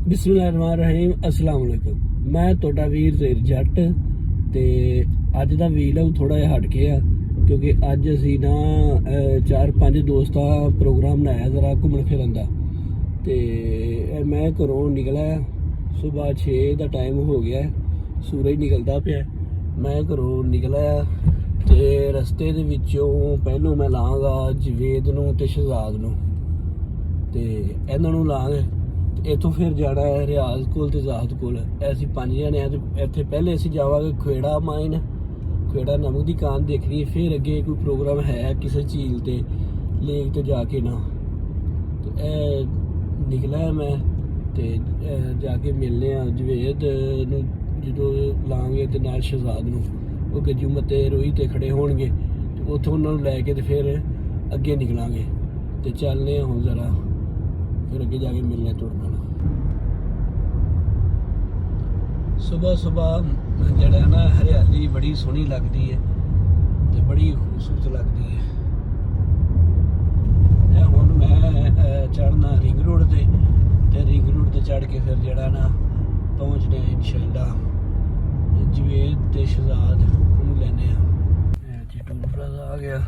ਬਿਸਮਿਲ੍ਲਾਹਿਰਰਹਿਮਾਨਿਰਰਹੀਮ अस्सलाम वालेकुम। मैं ਤੁਹਾਡਾ ਵੀਰ ਜ਼ੇਰ ਜੱਟ ਤੇ ਅੱਜ ਦਾ ਵੀਲੌਗ ਥੋੜਾ ਜਿਹਾ ਹਟ ਕੇ ਆ ਕਿਉਂਕਿ ਅੱਜ ਅਸੀਂ ਨਾ 4-5 ਦੋਸਤਾਂ ਪ੍ਰੋਗਰਾਮ ਬਣਾਇਆ ਜ਼ਰਾ ਘੁੰਮਣ ਫਿਰਨ ਦਾ ਤੇ ਮੈਂ ਘਰੋਂ ਨਿਕਲਿਆ ਸਵੇਰ 6 ਦਾ ਟਾਈਮ ਹੋ ਗਿਆ, ਸੂਰਜ ਨਿਕਲਦਾ ਪਿਆ। ਮੈਂ ਘਰੋਂ ਨਿਕਲਿਆ ਤੇ ਰਸਤੇ ਦੇ ਵਿੱਚੋਂ ਪਹਿਲੋਂ ਮੈਂ ਲਾਂਗਾ ਜਵੇਦ ਨੂੰ ਤੇ ਸ਼ਹਜ਼ਾਦ ਨੂੰ ਤੇ ਇਹਨਾਂ ਨੂੰ ਲਾਂਗੇ। ਇੱਥੋਂ ਫਿਰ ਜਾਣਾ ਹੈ ਰਿਆਜ਼ ਕੋਲ ਤੇ ਜ਼ਾਹਦ ਕੋਲ। ਅਸੀਂ 5 ਜਣੇ ਆ ਤੇ ਇੱਥੇ ਪਹਿਲੇ ਅਸੀਂ ਜਾਵਾਂਗੇ ਖੇੜਾ ਮਾਈਨ, ਖੇੜਾ ਨਮਕ ਦੀ ਕਾਨ ਦੇਖਣੀ, ਫਿਰ ਅੱਗੇ ਕੋਈ ਪ੍ਰੋਗਰਾਮ ਹੈ ਕਿਸੇ ਝੀਲ ਤੇ ਲੇਕ ਤੇ ਜਾ ਕੇ ਨਾ ਤੇ ਇਹ ਨਿਕਲਿਆ ਮੈਂ ਤੇ ਜਾ ਕੇ ਮਿਲਨੇ ਆ ਜਵੇਦ ਨੂੰ ਜਦੋਂ ਲਾਂਗੇ ਤੇ ਨਾਲ ਸ਼ਹਜ਼ਾਦ ਨੂੰ। ਉਹ ਗੱਜੂ ਤੇ ਰੋਈ ਤੇ ਖੜੇ ਹੋਣਗੇ ਤੇ ਉੱਥੋਂ ਉਹਨਾਂ ਨੂੰ ਲੈ ਕੇ ਤੇ ਫਿਰ ਅੱਗੇ ਨਿਕਲਾਂਗੇ ਤੇ ਚੱਲਨੇ ਆ ਹੁਣ ਜ਼ਰਾ फिर अगे जाके मिलने तुरना। सुबह सुबह जड़ा ना हरियाली बड़ी सोहनी लगती है ते बड़ी खूबसूरत लगती है। हुण मैं चढ़ना रिंग रोड ते रिंग रोड ते चढ़ के फिर जड़ा ना पहुँचने इंशाअल्लाह जवेद ते शहजाद उन्होंने लेने जी। टूल प्लाजा आ गया,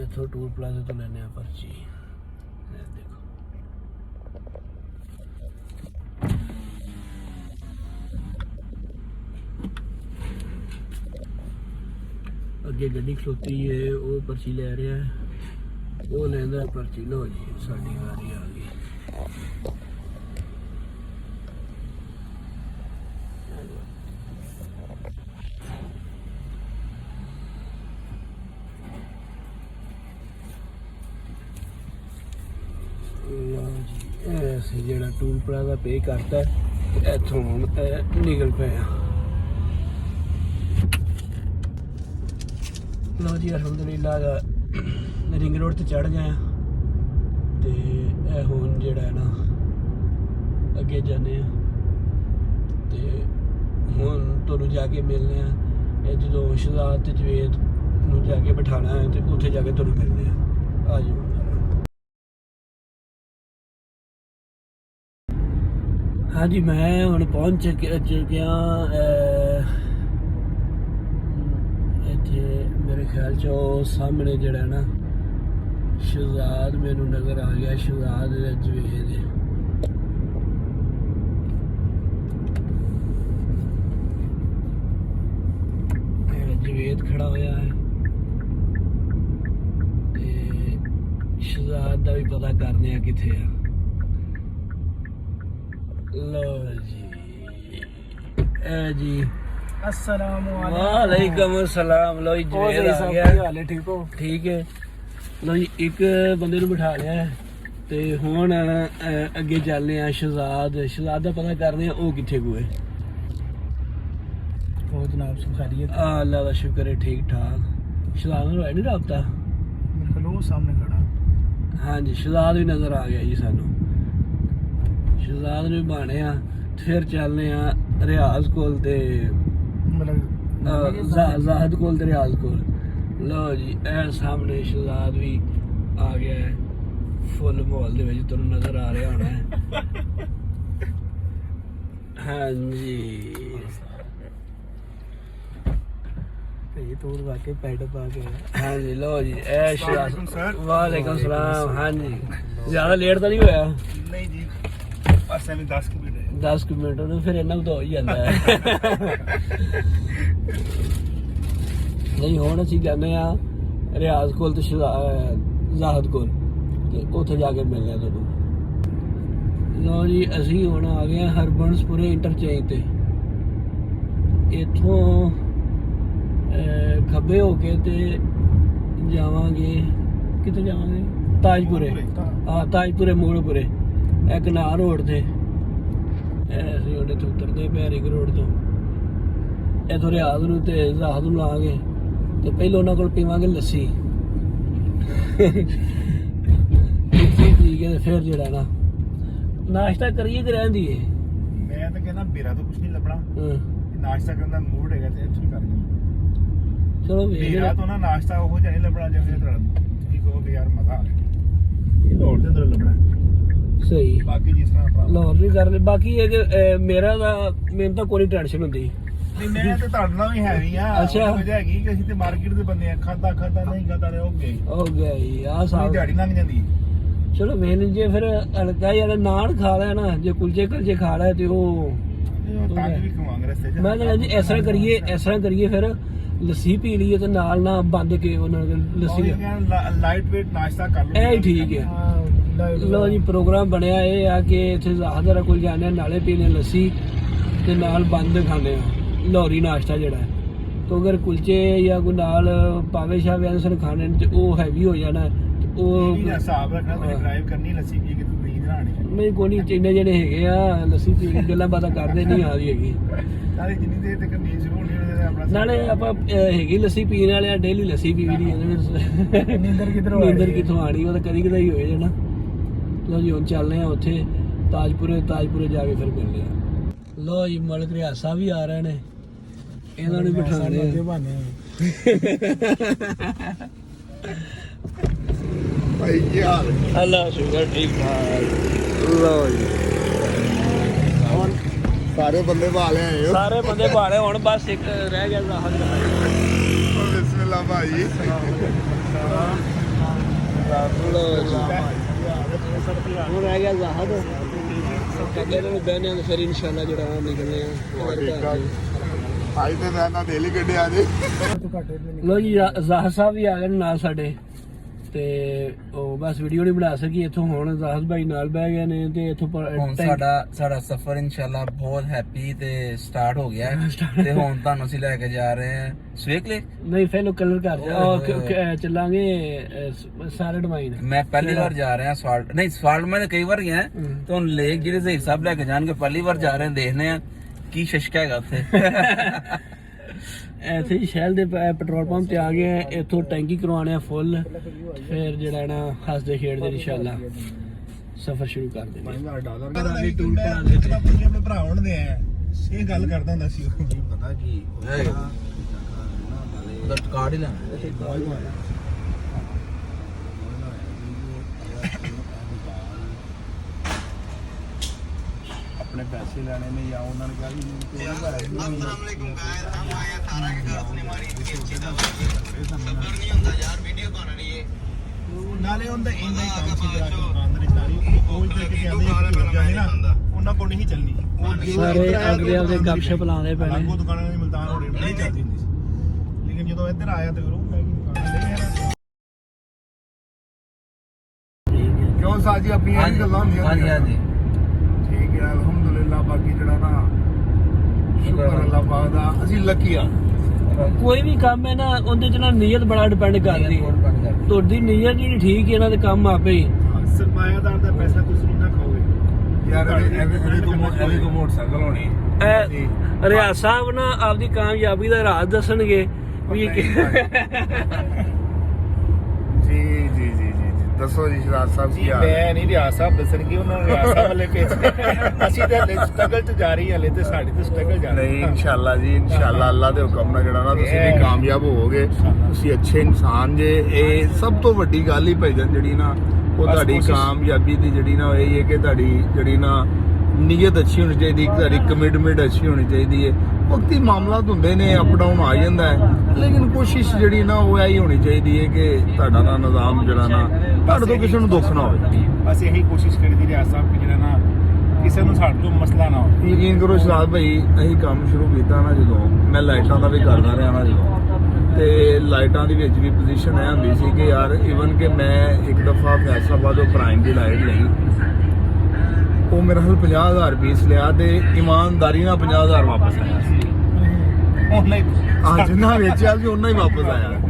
इथों टूल प्लाजे तो लेने पर्ची। ਅੱਗੇ ਗੱਡੀ ਖਲੋਤੀ ਹੈ, ਉਹ ਪਰਚੀ ਲੈ ਰਿਹਾ ਹੈ, ਉਹ ਲੈਂਦਾ ਪਰਚੀ। ਲੋ ਜੀ ਸਾਡੀ ਵਾਰੀ ਆ ਗਈ। ਲੋ ਜੀ ਅਸੀਂ ਜਿਹੜਾ ਟੂਲ ਪਲਾਜ਼ਾ ਪੇ ਕਰਤਾ ਇੱਥੋਂ ਨਿਕਲ ਪਏ ਆ। लो जी अलहमदुलिल्लाह रिंग रोड ते चढ़ गए ते हुण जेड़ा है ना अगे जाने ते हुण तुहानूं जाके मिलने आ। जो शहजाद ते जवेद नूं जाके बिठाना है ते उत्थे जाके तुहानूं मिलने आ जाओ। हाँ जी मैं हुण पहुंच चुकिया मेरे ख्याल च सामने जड़ा ना शहजाद मैनू नज़र आ गया। शहजाद जवेद जवेद खड़ा होया है ते शहजाद दा भी पता करने किथे आ। लो जी जी वालेकुम अस्सलाम। लो जी जवेद आ गया। ठीक हो? ठीक है। लो जी एक बंदे नूं बिठा लिया ते हुण अगे चलने आ शहजाद दा पता करने आ वो किथे कोई। ओ जनाब सब खैरियत? अल्लाह दा शुक्र है ठीक ठाक। शहजाद नाल होया नहीं राबता? मेरे कोल सामने खड़ा। हाँ जी शहजाद भी नजर आ गया जी सानू। शहजाद नूं बाणे आ फिर चलने आ रियाज कोल ते ਜ਼ਾਹਦ ਕੋਲ ਤੇ ਰਿਆਜ਼ ਕੋਲ। ਲਓ ਜੀ ਇਹ ਸਾਹਮਣੇ ਸ਼ਹਜ਼ਾਦ ਵੀ ਆ ਗਿਆ ਹੈ, ਫੁੱਲ ਮਾਹੌਲ ਦੇ ਵਿੱਚ ਤੁਹਾਨੂੰ ਨਜ਼ਰ ਆ ਰਿਹਾ ਹੋਣਾ ਹੈ। ਹਾਂਜੀ ਇਹ ਤੋੜ ਵਾਕੇ ਪੈਡ ਪਾ ਕੇ। ਹਾਂਜੀ ਲਓ ਜੀ ਇਹ ਸ਼ਹਜ਼ਾਦ। ਵਾਲੇਕੁਮ ਸਲਾਮ। ਹਾਂਜੀ ਜ਼ਿਆਦਾ ਲੇਟ ਤਾਂ ਨਹੀਂ ਹੋਇਆ? ਨਹੀਂ ਜੀ ਬਸ ਐਵੇਂ 10 ਮਿੰਟ ਉਹਨੂੰ ਫਿਰ ਇੰਨਾ ਤਾਂ ਹੋ ਹੀ ਜਾਂਦਾ ਹੈ। ਨਹੀਂ ਹੁਣ ਅਸੀਂ ਜਾਂਦੇ ਆ ਰਿਆਜ਼ ਕੋਲ ਤੇ ਜ਼ਾਹਦ ਕੋਲ ਤੇ ਉੱਥੇ ਜਾ ਕੇ ਮਿਲਦੇ ਆ ਤੁਹਾਨੂੰ। ਲਓ ਜੀ ਅਸੀਂ ਹੁਣ ਆ ਗਏ ਹਰਬੰਸਪੁਰੇ ਇੰਟਰਚੇਂਜ ਤੇ। ਇੱਥੋਂ ਖੱਬੇ ਹੋ ਕੇ ਤੇ ਜਾਵਾਂਗੇ ਕਿੱਥੇ ਜਾਵਾਂਗੇ? ਤਾਜਪੁਰੇ। ਹਾਂ ਤਾਜਪੁਰੇ ਮੋੜਪੁਰੇ ਇੱਕ ਨਾਰ ਰੋਡ ਤੇ। ਅਸੀਂ ਉਹਦੇ ਤੋਂ ਉਤਰਦੇ ਪਏ ਰਿੰਗ ਰੋਡ ਤੋਂ। ਇੱਥੋਂ ਰਿਆਜ਼ ਨੂੰ ਤੇ ਜ਼ਾਹਦ ਨੂੰ ਲਾਂਗੇ ਤੇ ਪਹਿਲਾਂ ਉਹਨਾਂ ਕੋਲ ਪੀਵਾਂਗੇ ਲੱਸੀ। ਪੀ ਕੇ ਫਿਰ ਜਿਹੜਾ ਨਾ ਨਾਸ਼ਤਾ ਕਰੀਏ ਕਿ ਰਹਿੰਦੀ ਏ। ਮੈਂ ਤਾਂ ਕਹਿੰਦਾ ਬੇਰਾ ਤੋਂ ਕੁਝ ਨਹੀਂ ਲੱਭਣਾ। ਨਾਸ਼ਤਾ ਕਰਨ ਦਾ ਮੂਡ ਹੈਗਾ ਤੇ ਇੱਥੇ ਕਰ ਜਾਂਦੇ। ਚਲੋ ਬੇਰਾ ਤੋਂ ਨਾ ਨਾਸ਼ਤਾ ਉਹ ਜਿਹਾ ਨਹੀਂ ਲੱਭਣਾ ਜਿਵੇਂ ਤੁਸੀਂ ਕਹੋ ਕਿ ਯਾਰ ਮਜ਼ਾ ਆ ਗਿਆ। ਇਹ ਦੌੜ ਦੇ ਅੰਦਰ ਲੱਭਣਾ। ਸਹੀ ਬਾਕੀ ਜਿਸ ਤਰ੍ਹਾਂ ਭਰਾ ਲਾਹੌਰ ਵੀ ਕਰ ਲੈ ਬਾਕੀ ਇਹ ਕਿ ਮੈਨੂੰ ਤਾਂ ਕੋਈ ਟੈਨਸ਼ਨ ਹੁੰਦੀ ਨਹੀਂ ਮੈਂ ਤੇ ਤੁਹਾਡੇ ਨਾਲ ਵੀ ਹੈਵੀ ਆ ਅੱਛਾ। ਵਜ੍ਹਾ ਹੈਗੀ ਕਿ ਅਸੀਂ ਤੇ ਮਾਰਕੀਟ ਦੇ ਬੰਦੇ ਆ ਖਾਦਾ ਨਹੀਂ ਖਾਦਾ ਰਹੇ ਹੋ ਗਿਆ ਜੀ ਆ ਸਾਰੀ ਸਾਬ ਦਿਹਾੜੀ ਲੰਘ ਜਾਂਦੀ ਚਲੋ ਵੇਨ ਜੇ ਫਿਰ ਹਲਕਾ ਯਾਰ ਨਾਨ ਖਾ ਲਿਆ ਨਾ ਜੇ ਕੁਲਚੇ ਖਾ ਲਿਆ ਤੇ ਉਹ ਤਾਂ ਵੀ ਖਵਾਂਗੇ ਰਸਤੇ 'ਚ ਮੈਂ ਕਹਿੰਦਾ ਜੀ ਇਸ ਤਰ੍ਹਾਂ ਕਰੀਏ ਫਿਰ ਲੱਸੀ ਪੀ ਲਈਏ ਤੇ ਨਾਲ ਨਾ ਬੰਦ ਕੇ ਉਹਨਾਂ ਦੇ ਲੱਸੀ ਲਾਈਟ ਵੇਟ ਨਾਸ਼ਤਾ ਕਰ ਲਓ ਇਹ ਹੀ ਠੀਕ ਹੈ ਲੋ ਜੀ ਪ੍ਰੋਗਰਾਮ ਬਣਿਆ ਇਹ ਆ ਕਿ ਇੱਥੇ ਜ਼ਾਹਦਾਰਾ ਕੋਲ ਜਾਂਦੇ ਆ ਨਾਲੇ ਪੀਣੇ ਲੱਸੀ ਤੇ ਨਾਲ ਬੰਦ ਖਾਣੇ ਆ ਲਾਹੌਰੀ ਨਾਸ਼ਤਾ ਜਿਹੜਾ ਤੋ ਅਗਰ ਕੁਲਚੇ ਜਾਂ ਕੋਈ ਨਾਲ ਪਾਵੇ ਸ਼ਾਵੇ ਅੰਸਰ ਖਾਣੇ ਤੇ ਉਹ ਹੈਵੀ ਹੋ ਜਾਣਾ ਉਹ ਹਿਸਾਬ ਰੱਖਣਾ ਤੁਸੀਂ ਡਰਾਈਵ ਕਰਨੀ ਲੱਸੀ ਪੀ ਕੇ ਤੁਸੀਂ ਨਹੀਂ ਰਾਣੀ ਨਹੀਂ ਕੋਈ ਨਹੀਂ ਇੰਨੇ ਜਿਹੜੇ ਹੈਗੇ ਆ ਲੱਸੀ ਪੀ ਕੇ ਗੱਲਾਂ ਬਾਤਾਂ ਕਰਦੇ ਨਹੀਂ ਆ ਰਹੀ ਹੈਗੀ ਨਾਲੇ ਜਿੰਨੀ ਦੇਰ ਤੱਕ ਨੀਂਦ ਸ਼ੁਰੂ ਹੋਣੀ ਉਹਦੇ ਆਪਣਾ ਨਾਲੇ ਆਪਾਂ ਹੈਗੀ ਲੱਸੀ ਪੀਣ ਵਾਲੇ ਆ ਡੇਲੀ ਲੱਸੀ ਪੀ ਲਈ ਨੀਂਦਰ ਕਿੱਥੋਂ ਆਣੀ ਉਹ ਤਾਂ ਕਦੀ ਕਦਾਈ ਹੋਏ ਜਾਣਾ ਲੋ ਜੀ ਹੁਣ ਚੱਲਦੇ ਆ ਉੱਥੇ ਤਾਜਪੁਰੇ ਜਾ ਕੇ ਫਿਰ ਮਿਲਦੇ ਆ ਲੋ ਜੀ ਮਲਕ ਰਿਆਸਾ ਵੀ ਆ ਰਹੇ ਨੇ ਇਹਨਾਂ ਨੂੰ ਬਿਠਾਣੇ ਭਾਈ ਕੀ ਹਾਲ ਅੱਲਾ ਸ਼ੁਕਰ ਠੀਕ ਠਾਕ ਲੋ ਜੀ ਸਾਰੇ ਬੰਦੇ ਭਾਲੇ ਆਏ ਹੋ ਸਾਰੇ ਬੰਦੇ ਭਾਲੇ ਹੁਣ ਬਸ ਇੱਕ ਰਹਿ ਗਿਆ ਜ਼ਾਹਦ ਬਿਸਮਿਲ੍ਲਾ ਭਾਈ ਹੁਣ ਰਹਿ ਗਿਆ ਜ਼ਾਹਦ ਕਹਿੰਦੇ ਨੇ ਬਹਿਨੇ ਫਿਰ ਇਨਸ਼ਾਅੱਲਾ ਜਿਹੜਾ ਨਿਕਲਨੇ ਆ ਅੱਜ ਤੇ ਮੈਂ ਨਾ ਡੇਲੀ ਗੱਡੇ ਆ ਜੇ ਲੋ ਜੀ ਜ਼ਾਹਦ ਸਾਹਿਬ ਵੀ ਆ ਗਏ ਨਾਲ ਸਾਡੇ ਤੇ ਉਹ ਬਸ ਵੀਡੀਓ ਨਹੀਂ ਬਣਾ ਸਕੀ ਇੱਥੋਂ ਹੁਣ ਜ਼ਾਹਦ ਭਾਈ ਨਾਲ ਬਹਿ ਗਏ ਨੇ ਤੇ ਇੱਥੋਂ ਹੁਣ ਸਾਡਾ ਸਫ਼ਰ ਇਨਸ਼ਾਅੱਲਾ ਬਹੁਤ ਹੈਪੀ ਤੇ ਸਟਾਰਟ ਹੋ ਗਿਆ ਤੇ ਹੁਣ ਤੁਹਾਨੂੰ ਅਸੀਂ ਲੈ ਕੇ ਜਾ ਰਹੇ ਹਾਂ ਸਵੇਕ ਲੇਕ ਨਹੀਂ ਫੈਲੋ ਕਲਰ ਕਰ ਚੱਲਾਂਗੇ ਸਾਰੇ ਡਵਾਈਨ ਮੈਂ ਪਹਿਲੀ ਵਾਰ ਜਾ ਰਿਹਾ ਸਵਾਲਟ ਮੈਂ ਕਈ ਵਾਰ ਗਿਆ ਤੇ ਹੁਣ ਲੇਕ ਜਿਹੜੇ ਜ਼ਹੀਰ ਸਾਹਿਬ ਲੈ ਕੇ ਜਾਣਗੇ ਪਹਿਲੀ ਵਾਰ ਜਾ ਰਹੇ ਹਾਂ ਦੇਖਦੇ ਆ ਕੀ ਸ਼ਸ਼ਕਾ ਹੈਗਾ ਉੱਥੇ ਐਸੇ ਹੀ ਸ਼ਹਿਰ ਦੇ ਪੈਟਰੋਲ ਪੰਪ ਤੇ ਆ ਗਏ ਆ ਇੱਥੋਂ ਟੈਂਕੀ ਕਰਵਾਉਣੇ ਆ ਫੁੱਲ ਫਿਰ ਜਿਹੜਾ ਨਾ ਹੱਸਦੇ ਖੇਡਦੇ ਇਨਸ਼ਾਅੱਲਾ ਸਫ਼ਰ ਸ਼ੁਰੂ ਕਰ ਦੇਣਾ ਆਪਣੇ ਭਰਾ ਹੋਣ ਦੇ ਆ ਇਹ ਗੱਲ ਕਰਦਾ ਹੁੰਦਾ ਸੀ ਉਹ ਪਤਾ ਕੀ ਉਹਦਾ ਕਾਰਡ ਹੀ ਲੈਣਾ ਆਪਣੇ ਪੈਸੇ ਲੈਣੇ ਨੇ ਜਾਂ ਉਹਨਾਂ ਨੇ ਕਿਹਾ ਵੀ ਅਸਲਾਮ ਅਲੈਕੁਮ ਗਾਇਸ ਹਮ ਆਏ ਸਾਰਾ ਕੇ ਘਰ ਆਪਣੀ ਮਾਰੀ ਦੀ ਅੱਛੀ ਦਾ ਸਬਰ ਨਹੀਂ ਹੁੰਦਾ ਯਾਰ ਵੀਡੀਓ ਬਣਨੀ ਏ ਨਾਲੇ ਉਹਦਾ ਇੰਨਾ ਹੀ ਕੰਮ ਸੀ ਜਿਹੜਾ ਦੁਕਾਨਦਾਰੀ ਸਾਰੀ ਉਹ ਇੱਥੇ ਕਿ ਜਾਂਦੇ ਨਾ ਉਹਨਾਂ ਕੋਲ ਨਹੀਂ ਚੱਲਣੀ ਸਾਰੇ ਆਪਦੇ ਗੱਪਸ਼ਪ ਲਾਉਂਦੇ ਪਏ ਨੇ ਉਹ ਦੁਕਾਨਾਂ ਦੀ ਮਲਤਾਨ ਹੋ ਰਹੀ ਨਹੀਂ ਚੱਲਦੀ ਹੁੰਦੀ ਸੀ ਲੇਕਿਨ ਜਦੋਂ ਇੱਧਰ ਆਇਆ ਤੇ ਉਹ ਮੈਂ ਦੁਕਾਨ ਨਹੀਂ ਹੈ ਕਿਉਂ ਸਾਜੀ ਆਪਣੀਆਂ ਗੱਲਾਂ ਹੁੰਦੀਆਂ ਹਾਂਜੀ ਠੀਕ ਹੈ ਅਲਹਮਦੁਲਿਲਾ ਬਾਕੀ ਜਿਹੜਾ ਨਾ ਸ਼ੁਕਰ ਅੱਲਾਹ ਪਾਕ ਦਾ ਅਸੀਂ ਲੱਕੀ ਆ ਕੋਈ ਵੀ ਕੰਮ ਹੈ ਨਾ ਉਹਦੇ ਚ ਨਾ ਨੀਅਤ ਬੜਾ ਡਿਪੈਂਡ ਕਰਦੀ ਹੈ ਤੁਹਾਡੀ ਨੀਅਤ ਜਿਹੜੀ ਠੀਕ ਹੈ ਇਹਨਾਂ ਦੇ ਕੰਮ ਆਪੇ ਹੀ ਸਰਮਾਇਆਦਾਰ ਦਾ ਪੈਸਾ ਤੁਸੀਂ ਨਾ ਖਾਓਗੇ ਯਾਰ ਐਵੇਂ ਕੋ ਮੋਟਰਸਾਈਕਲ ਹੋਣੀ ਰਿਆਜ਼ ਸਾਹਿਬ ਨਾ ਆਪਦੀ ਕਾਮਯਾਬੀ ਦਾ ਰਾਜ਼ ਦੱਸਣਗੇ ਵੀ ਜੀ ਦੱਸੋ ਜੀ ਸ਼ਰਾਜ ਸਾਹਿਬ ਕੀ ਮੈਂ ਨਹੀਂ ਰਿਆਜ਼ ਸਾਹਿਬ ਦੱਸਣਗੇ ਉਹਨਾਂ ਨੂੰ ਰਿਆਜ਼ ਸਾਹਿਬ ਵਾਲੇ ਭੇਜਦੇ ਅਸੀਂ ਤਾਂ ਸਟਰਗਲ ਚ ਜਾ ਰਹੀ ਹਲੇ ਤੇ ਸਾਡੀ ਤੇ ਸਟਰਗਲ ਜਾ ਰਹੀ ਨਹੀਂ ਇਨਸ਼ਾਅੱਲਾ ਜੀ ਇਨਸ਼ਾਅੱਲਾ ਅੱਲਾ ਦੇ ਹੁਕਮ ਨਾਲ ਜਿਹੜਾ ਨਾ ਤੁਸੀਂ ਵੀ ਕਾਮਯਾਬ ਹੋਵੋਗੇ ਤੁਸੀਂ ਅੱਛੇ ਇਨਸਾਨ ਜੇ ਇਹ ਸਭ ਤੋਂ ਵੱਡੀ ਗੱਲ ਹੀ ਭਾਈਜਾਨ ਜਿਹੜੀ ਨਾ ਉਹ ਤੁਹਾਡੀ ਕਾਮਯਾਬੀ ਦੀ ਜਿਹੜੀ ਨਾ ਇਹ ਹੈ ਕਿ ਤੁਹਾਡੀ ਜਿਹੜੀ ਨਾ ਨੀਅਤ ਅੱਛੀ ਹੋਣੀ ਚਾਹੀਦੀ ਤੁਹਾਡੀ ਕਮਿਟਮੈਂਟ ਅੱਛੀ ਹੋਣੀ ਚਾਹੀਦੀ ਹੈ ਵਕਤੀ ਮਾਮਲਾਤ ਹੁੰਦੇ ਨੇ ਅਪ ਡਾਊਨ ਆ ਜਾਂਦਾ ਹੈ ਲੇਕਿਨ ਕੋਸ਼ਿਸ਼ ਜਿਹੜੀ ਨਾ ਉਹ ਇਹੀ ਹੋਣੀ ਚਾਹੀਦੀ ਹੈ ਕਿ ਤੁਹਾਡਾ ਨਾ ਨਿਜ਼ਾਮ ਜਿਹੜਾ ਨਾ ਤੁਹਾਡੇ ਤੋਂ ਕਿਸੇ ਨੂੰ ਦੁੱਖ ਨਾ ਹੋਵੇ ਬਸ ਇਹੀ ਕੋਸ਼ਿਸ਼ ਕਰੀਦੀ ਰਿਆਜ਼ ਸਾਹਿਬ ਕਿ ਜਿਹੜਾ ਨਾ ਕਿਸੇ ਨੂੰ ਸਾਡੇ ਤੋਂ ਮਸਲਾ ਨਾ ਹੋਵੇ ਯਕੀਨ ਕਰੋ ਸ਼ਰਾਦ ਭਾਈ ਅਸੀਂ ਕੰਮ ਸ਼ੁਰੂ ਕੀਤਾ ਨਾ ਜਦੋਂ ਮੈਂ ਲਾਈਟਾਂ ਦਾ ਵੀ ਕਰਦਾ ਰਿਹਾ ਨਾ ਜਦੋਂ ਤੇ ਲਾਈਟਾਂ ਦੀ ਵਿੱਚ ਵੀ ਪੋਜੀਸ਼ਨ ਇਹ ਹੁੰਦੀ ਸੀ ਕਿ ਯਾਰ ਇਵਨ ਕਿ ਮੈਂ ਇੱਕ ਦਫਾ ਫੈਸਲਾਬਾਦ ਤੋਂ ਪ੍ਰਾਈਮ ਦੀ ਲਾਈਟ ਲਈ ਉਹ ਮੇਰਾ ਹਲ 50000 ਰੁਪਏ ਲਿਆ ਤੇ ਇਮਾਨਦਾਰੀ ਨਾਲ 50000 ਵਾਪਸ ਆਇਆ ਹਾਂ ਜਿੰਨਾ ਵੇਚਿਆ ਸੀ ਉਹਨਾਂ ਹੀ ਵਾਪਸ ਆਇਆ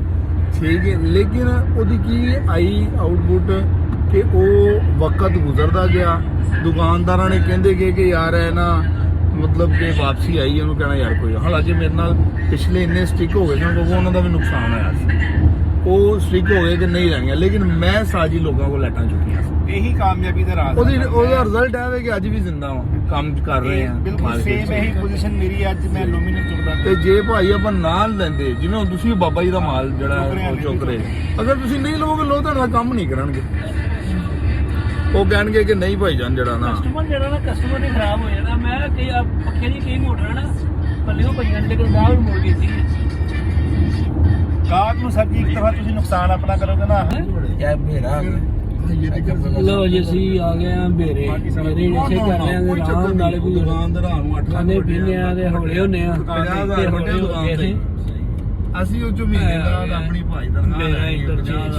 ਠੀਕ ਹੈ ਲੇਕਿਨ ਉਹਦੀ ਕੀ ਆਈ ਆਊਟਪੁੱਟ ਕਿ ਉਹ ਵਕਤ ਗੁਜ਼ਰਦਾ ਗਿਆ ਦੁਕਾਨਦਾਰਾਂ ਨੇ ਕਹਿੰਦੇ ਕਿ ਯਾਰ ਇਹ ਨਾ ਮਤਲਬ ਕਿ ਵਾਪਸੀ ਆਈ ਉਹਨੂੰ ਕਹਿਣਾ ਯਾਰ ਕੋਈ ਹਾਲਾਂਕਿ ਮੇਰੇ ਨਾਲ ਪਿਛਲੇ ਇੰਨੇ ਸਟਿਕ ਹੋ ਗਏ ਸਨ ਕਿਉਂਕਿ ਉਹਨਾਂ ਦਾ ਵੀ ਨੁਕਸਾਨ ਹੋਇਆ ਸੀ ਉਹ ਸਟਿਕ ਹੋ ਗਏ ਕਿ ਨਹੀਂ ਰਹਿਣਗੇ ਲੇਕਿਨ ਮੈਂ ਸਾਜੀ ਲੋਕਾਂ ਕੋਲ ਲੈਟਾਂ ਚੁੱਕੀਆਂ ਸੀ ਇਹੀ ਕਾਮਯਾਬੀ ਦਾ ਰਾਜ਼ ਉਹਦਾ ਰਿਜ਼ਲਟ ਹੈ ਕਿ ਅੱਜ ਵੀ ਜ਼ਿੰਦਾ ਹਾਂ ਕੰਮ ਕਰ ਰਹੇ ਹਾਂ ਬਿਲਕੁਲ ਸੇਮ ਇਹੀ ਪੋਜੀਸ਼ਨ ਮੇਰੀ ਅੱਜ ਮੈਂ ਐਲੂਮੀਨੀਅਮ ਚੁੱਕਦਾ ਤੇ ਜੇ ਭਾਈ ਆਪਾਂ ਨਾਲ ਲੈਂਦੇ ਜਿਵੇਂ ਤੁਸੀਂ ਬਾਬਾ ਜੀ ਦਾ ਮਾਲ ਜਿਹੜਾ ਉਹ ਚੁੱਕ ਰਹੇ ਅਗਰ ਤੁਸੀਂ ਨਹੀਂ ਲਵੋਗੇ ਲੋਕ ਤੁਹਾਡਾ ਕੰਮ ਨਹੀਂ ਕਰਨਗੇ ਉਹ ਕਹਿਣਗੇ ਕਿ ਨਹੀਂ ਭਾਈਜਾਨ ਜਿਹੜਾ ਨਾ ਕਸਟਮਰ ਜਿਹੜਾ ਨਾ ਕਸਟਮਰ ਨੇ ਖਰਾਬ ਹੋ ਜਾਣਾ। ਮੈਂ ਕਈ ਪੱਖੇ ਦੀ ਕਈ ਮੋਟਰਾਂ ਨਾ ਪੱਲਿਓਂ ਪਈਆਂ ਨੇ ਲੇਕਿਨ ਗਾਹਕ ਨੂੰ ਮੋੜ ਦਿੱਤੀ ਗਾਹਕ ਨੂੰ ਸਰ ਜੀ ਇੱਕ ਤਰ੍ਹਾਂ ਤੁਸੀਂ ਨੁਕਸਾਨ ਆਪਣਾ ਕਰੋਗੇ ਨਾ। ਯਾਰ ਮੇਰਾ ਲੋ ਜੀ ਅਸੀਂ ਆ ਗਏ ਆ ਬੇਰੇ ਇਸੇ ਕਰ ਰਹੇ ਆ ਤੇ ਆਰਾਮ ਨਾਲ ਕੋਈ ਦੁਕਾਨਦਾਰ ਨੂੰ 8 ਖਾਣੇ ਪੀਣੇ ਆ ਤੇ ਹੌਲੇ ਹੁੰਨੇ ਆ ਤੇ ਹੌਲੇ ਹੋ ਗਏ ਨੇ। ਅਸੀਂ ਉਹ ਚ ਮਹੀਨੇ ਦਾ ਆਪਣੀ ਭਾਈ ਦਾ ਮੇਰਾ ਇੰਟਰਚੇਂਜ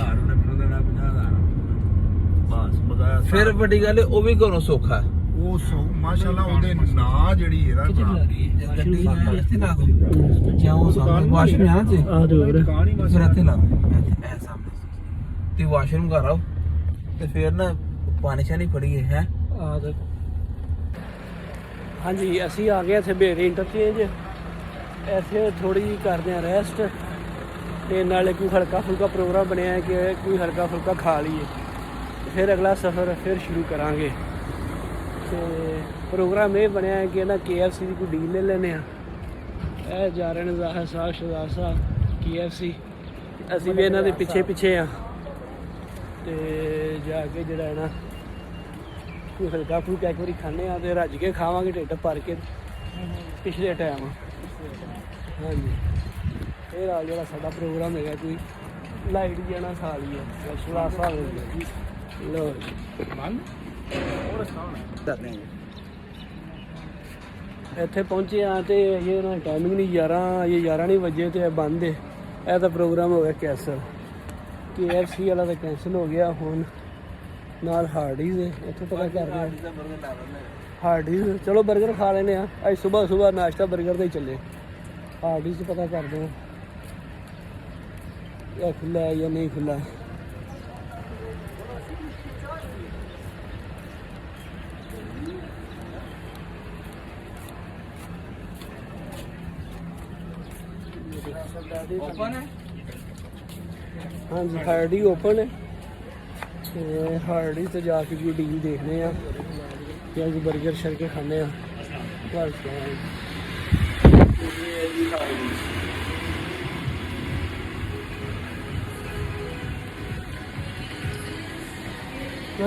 ਬਸ ਬਗਾਇਆ ਫਿਰ ਵੱਡੀ ਗੱਲ ਉਹ ਵੀ ਘਰੋਂ ਸੌਖਾ ਉਹ ਮਾਸ਼ਾਅੱਲਾ ਉਹਦੇ ਨਾਂ ਜਿਹੜੀ ਇਹਦਾ ਕਿੱਥੇ ਲਾ ਰਹੀ ਹੈ ਗੱਡੀ ਇੱਥੇ ਲਾ ਦੋ ਜਾਂ ਉਹ ਸਾਹਮਣੇ ਵਾਸ਼ਰੂਮ ਆ ਨਾ ਤੇ ਆ ਦੋ ਵੀਰ ਫਿਰ ਇੱਥੇ ਲਾ ਐ ਸਾਹਮਣੇ ਤੇ ਵਾਸ਼ਰੂਮ ਘਰ ਆਓ ਤੇ ਫਿਰ ਨਾ ਪਾਣੀ ਛਾਣੀ ਫੜੀਏ ਹੈ ਆ ਦੇ। ਹਾਂਜੀ ਅਸੀਂ ਆ ਗਏ ਇੱਥੇ ਬੇਰੇ ਇੰਟਰਚੇਂਜ। ਇੱਥੇ ਥੋੜੀ ਜਿਹੀ ਕਰਦੇ ਆ ਰੈਸਟ ਤੇ ਨਾਲੇ ਕੋਈ ਹਲਕਾ ਫੁਲਕਾ ਪ੍ਰੋਗਰਾਮ ਬਣਿਆ ਕਿ ਕੋਈ ਹਲਕਾ ਫੁਲਕਾ ਖਾ ਲਈਏ ਫਿਰ ਅਗਲਾ ਸਫ਼ਰ ਫਿਰ ਸ਼ੁਰੂ ਕਰਾਂਗੇ। ਤੇ ਪ੍ਰੋਗਰਾਮ ਇਹ ਬਣਿਆ ਹੈ ਕਿ ਨਾ KFC ਦੀ ਕੋਈ ਡੀਲ ਲੈ ਲੈਂਦੇ ਆ। ਇਹ ਜਾ ਰਹੇ ਨੇ ਜ਼ਾਹਰ ਸਾਹਿਬ ਸ਼ਹਜ਼ਾਦ ਸਾਹਿਬ KFC, ਅਸੀਂ ਵੀ ਇਹਨਾਂ ਦੇ ਪਿੱਛੇ ਪਿੱਛੇ ਆ ਤੇ ਜਾ ਕੇ ਜਿਹੜਾ ਹੈ ਨਾ ਕੋਈ ਹਲਕਾ ਫੁਲਕਾ ਇੱਕ ਵਾਰੀ ਖਾਂਦੇ ਆ ਤੇ ਰੱਜ ਕੇ ਖਾਵਾਂਗੇ ਢਿੱਡ ਭਰ ਕੇ ਪਿਛਲੇ ਟਾਈਮ। ਹਾਂਜੀ ਇਹ ਨਾਲ ਜਿਹੜਾ ਸਾਡਾ ਪ੍ਰੋਗਰਾਮ ਹੈਗਾ ਕੋਈ ਲਾਈਟ ਜਾਣਾ ਖਾ ਲਈਏ ਸ਼ਹਜ਼ਾਦ ਸਾਹਿਬ ਲੋ ਇੱਥੇ ਪਹੁੰਚੇ ਆ ਤੇ ਇਹ ਨਾ ਟਾਈਮਿੰਗ ਨਹੀਂ 11 ਨਹੀਂ ਵਜੇ ਤੇ ਬੰਦ ਹੈ। ਇਹ ਤਾਂ ਪ੍ਰੋਗਰਾਮ ਹੋ ਗਿਆ ਕੈਂਸਲ। KFC ਵਾਲਾ ਤਾਂ ਕੈਂਸਲ ਹੋ ਗਿਆ। ਹੁਣ ਨਾਲ ਹਾਰਡੀਜ਼ ਇੱਥੇ ਪਤਾ ਕਰ ਰਹੇ ਹਾਰਡੀਜ਼ ਚਲੋ 버ਗਰ ਖਾ ਲੈਨੇ ਆ। ਅੱਜ ਸਵੇਰ ਨਾਸ਼ਤਾ 버ਗਰ ਦਾ ਹੀ ਚੱਲੇ। ਹਾਰਡੀਜ਼ ਪਤਾ ਕਰਦੇ ਆ ਇਹ ਖੁੱਲਾ ਹੈ ਜਾਂ ਨਹੀਂ ਖੁੱਲਾ। ਓਪਨ ਹੈ ਹਾਂਜੀ ਹਾਰਡੀ ਓਪਨ ਹੈ ਤੇ ਹਾਰਡੀ ਤੇ ਜਾ ਕੇ ਵੀ ਡੀਲ ਦੇਖਦੇ ਆ ਕਿ ਅੱਜ 버ਗਰ ਛੱਡ ਕੇ ਖਾਂਦੇ ਆ।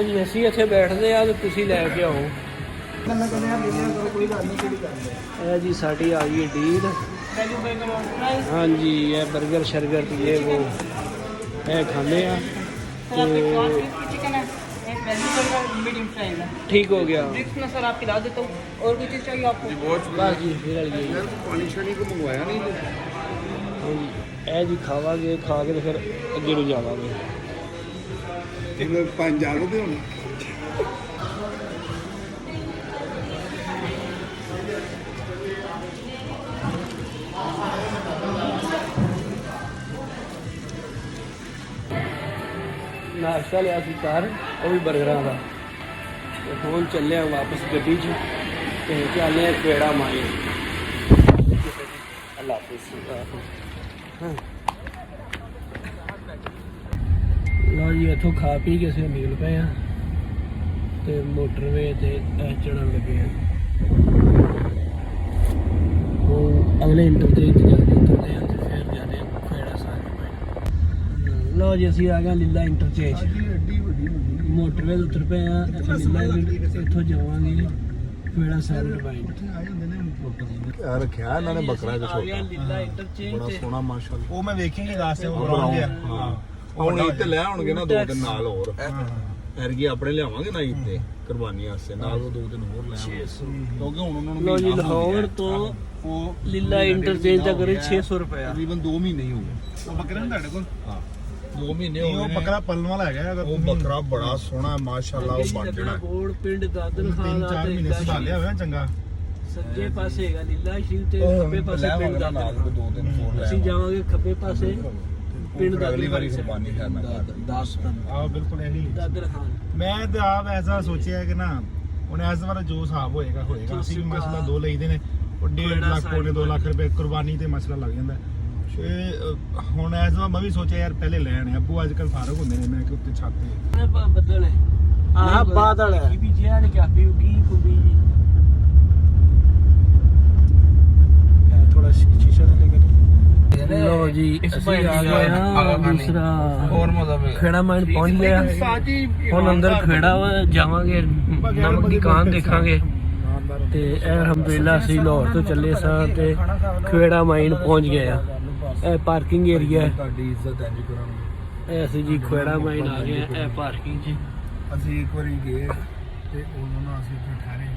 ਜੀ ਅਸੀਂ ਇੱਥੇ ਬੈਠਦੇ ਆ ਤੇ ਤੁਸੀਂ ਲੈ ਕੇ ਆਓ। ਇਹ ਜੀ ਸਾਡੀ ਆ ਗਈ ਡੀਲ। ਹਾਂਜੀ ਇਹ 버ਗਰ ਸ਼ਰਗਰ ਇਹ ਉਹ ਇਹ ਖਾਂਦੇ ਆ ठीक हो गया। ना सर आप खिला देता हूँ और कोई चीज़ चाहिए आपको? बस जी फिर ਯਾਰ ਪਾਣੀ ਸ਼ਾਣੀ ਕੋ ਮੰਗਵਾਇਆ ਨਹੀਂ ਹਾਂਜੀ ਇਹ ਜੀ ਖਾਵਾਂਗੇ ਖਾ ਕੇ ਤੇ ਫਿਰ ਅੱਗੇ ਨੂੰ ਜਾਵਾਂਗੇ। ਤੇ ਪੰਜ ਆ ਗਏ ਹੁਣ ਨਾਸ਼ਤਾ ਲਿਆ ਸੀ ਘਰ ਉਹ ਵੀ 버ਗਰਾਂ ਦਾ ਤੇ ਹੁਣ ਚੱਲੇ ਆ ਵਾਪਸ ਗੱਡੀ 'ਚ ਤੇ ਚੱਲੇ ਆ ਕਿਹੜਾ ਮਾਰੇ। ਅੱਲਾ ਹਾਫਿਜ਼। ਲਓ ਜੀ ਇੱਥੋਂ ਖਾ ਪੀ ਕੇ ਅਸੀਂ ਨਿਕਲ ਪਏ ਆ ਤੇ ਮੋਟਰਵੇ ਤੇ ਚੜ੍ਹਨ ਲੱਗੇ ਆ। ਉਹ ਅਗਲੇ ਇੰਟਰਚੇਂਜ ਜਾ ਕੇ ਉਤਰਦੇ ਆ ਤੇ ਫਿਰ ਜਾਂਦੇ ਆ ਖੇੜਾ ਸਾਹਿਬ। ਲਓ ਜੀ ਅਸੀਂ ਆ ਗਏ ਲੀਲਾ ਇੰਟਰਚੇਂਜ। ਮੋਟਰਵੇ ਉਤਰ ਪਏ ਆ ਇੱਥੋਂ ਜਾਵਾਂਗੇ ਖੇੜਾ ਸਾਹਿਬ ਡਿਵਾਈਨ। ਰੱਖਿਆ ਇਹਨਾਂ ਨੇ ਬੱਕਰਾ ਜਿਹਾ ਛੋਟਾ ਲੀਲਾ ਇੰਟਰਚੇਂਜ ਬੜਾ ਤੇ ਸੋਹਣਾ ਮਾਸ਼ਾਅੱਲਾ। ਉਹ ਮੈਂ ਵੇਖੀ ਨਹੀਂ ਰਾਸਤੇ ਉਹ ਬਣਾਉਂਦੇ ਆ। ਹੁਣ ਇੱਥੇ ਲੈ ਆਉਣਗੇ ਨਾ 2 ਦਿਨ ਨਾਲ ਹੋਰ ਐਰਗੀ ਆਪਣੇ ਲਿਆਵਾਂਗੇ ਨਾ ਇੱਥੇ ਕੁਰਬਾਨੀ ਵਾਸਤੇ ਨਾਲ ਉਹ 2 ਦਿਨ ਹੋਰ ਲੈ ਆਵਾਂਗੇ ਕਿਉਂਕਿ ਹੁਣ ਉਹਨਾਂ ਨੂੰ ਲੋ ਜੀ ਲਾਹੌਰ ਤੋਂ ਉਹ ਲੀਲਾ ਇੰਟਰਚੇਂਜ ਦਾ ਕਰੇ 600 ਰੁਪਏ। ਤਕਰੀਬਨ 2 ਮਹੀਨੇ ਹੀ ਹੋ ਗਏ। ਉਹ ਬੱਕਰਾ ਤੁਹਾਡੇ ਕੋਲ? ਹਾਂ 2 ਮਹੀਨੇ ਹੋ ਉਹ ਗਏ। ਬੱਕਰਾ ਪਲਣ ਵਾਲਾ ਹੈਗਾ ਅਗਰ ਉਹ ਬੱਕਰਾ ਬੜਾ ਸੋਹਣਾ ਮਾਸ਼ਾਅੱਲਾ ਉਹ ਬਣ ਜਾਣਾ। ਬੋੜ ਪਿੰਡ ਦਾਦਰ ਖਾਨ 3-4 ਮਹੀਨੇ ਸੰਭਾਲਿਆ ਹੋਇਆ ਚੰਗਾ। ਸੱਜੇ ਪਾਸੇ ਹੈਗਾ ਲੀਲਾ ਸ਼ਰੀਫ ਤੇ ਖੱਬੇ ਪਾਸੇ ਪਿੰਡ ਦਾਦਰ ਨਾਲ 2 ਦਿਨ ਹੋਰ ਲੈ ਅਸੀਂ ਜਾਵਾਂਗੇ ਖੱਬੇ ਪਾਸੇ ਪਿੰਡ ਅਗਲੀ ਵਾਰੀ ਦਾਦਰ ਕੁਰਬਾਨੀ ਕਰਨਾ 10 ਆਹ ਬਿਲਕੁਲ ਇਹੀ ਦਾਦਰ ਖਾਨ। ਮੈਂ ਤੇ ਆਪ ਐਸਾ ਸੋਚਿਆ ਕਿ ਨਾ ਹੁਣ ਇਸ ਵਾਰ ਜੋ ਹਿਸਾਬ ਹੋਏਗਾ ਅਸੀਂ ਵੀ ਮਸਲਾ 2 ਲਈਦੇ ਨੇ ਉਹ 1.5 ਲੱਖ ਪੌਣੇ 2 ਲੱਖ ਰੁਪਏ ਕੁਰਬਾਨੀ ਤੇ ਮਸਲਾ ਲੱਗ ਜਾਂਦਾ ਤੇ ਹੁਣ ਇਸ ਵਾਰ ਮੈਂ ਵੀ ਸੋਚਿਆ ਯਾਰ ਪਹਿਲੇ ਲੈਣ ਅੱਬੂ ਅੱਜ ਕੱਲ ਫਾਰਗ ਹੁੰਦੇ ਨੇ ਮੈਂ ਕਿ ਉੱਤੇ ਛੱਤ ਤੇ ਬੱਦਲ ਹੈ ਆਹ ਬਾਦਲ ਹੈ ਕੀ ਪੀਛੇ ਨੇ ਕਿਆ ਪੀਉਗੀ ਕੁਬੀ ਥੋੜਾ ਸ਼ੀਸ਼ਾ ਥੱਲੇ ਕਰ। ਲੋ ਜੀ ਅਸੀਂ ਆ ਗਏ ਹਾਂ ਦੂਸਰਾ ਹੋਰ ਮਤਲਬ ਖੇੜਾ ਮਾਈਨ ਪਹੁੰਚ ਗਿਆ ਹੁਣ ਅੰਦਰ ਖੇੜਾ ਵਾ ਜਾਵਾਂਗੇ ਨਮਕ ਦੀ ਦੁਕਾਨ ਦੇਖਾਂਗੇ ਤੇ ਇਹ ਅਲਹਮਦੁਲਿਲਾ ਅਸੀਂ ਲਾਹੌਰ ਤੋਂ ਚੱਲੇ ਸਾਂ ਤੇ ਖੇੜਾ ਮਾਈਨ ਪਹੁੰਚ ਗਏ ਆ ਇਹ ਪਾਰਕਿੰਗ ਏਰੀਆ ਹੈ ਤੁਹਾਡੀ ਇੱਜ਼ਤ ਇੰਜ ਕਰਾਂਗੇ ਇਹ ਅਸੀਂ ਜੀ ਖੇੜਾ ਮਾਈਨ ਆ ਗਏ ਆ ਇਹ ਪਾਰਕਿੰਗ 'ਚ ਅਸੀਂ ਇੱਕ ਵਾਰੀ ਗਏ ਤੇ ਉਦੋਂ ਨਾ ਅਸੀਂ ਉੱਥੇ ਠਹਿਰੇ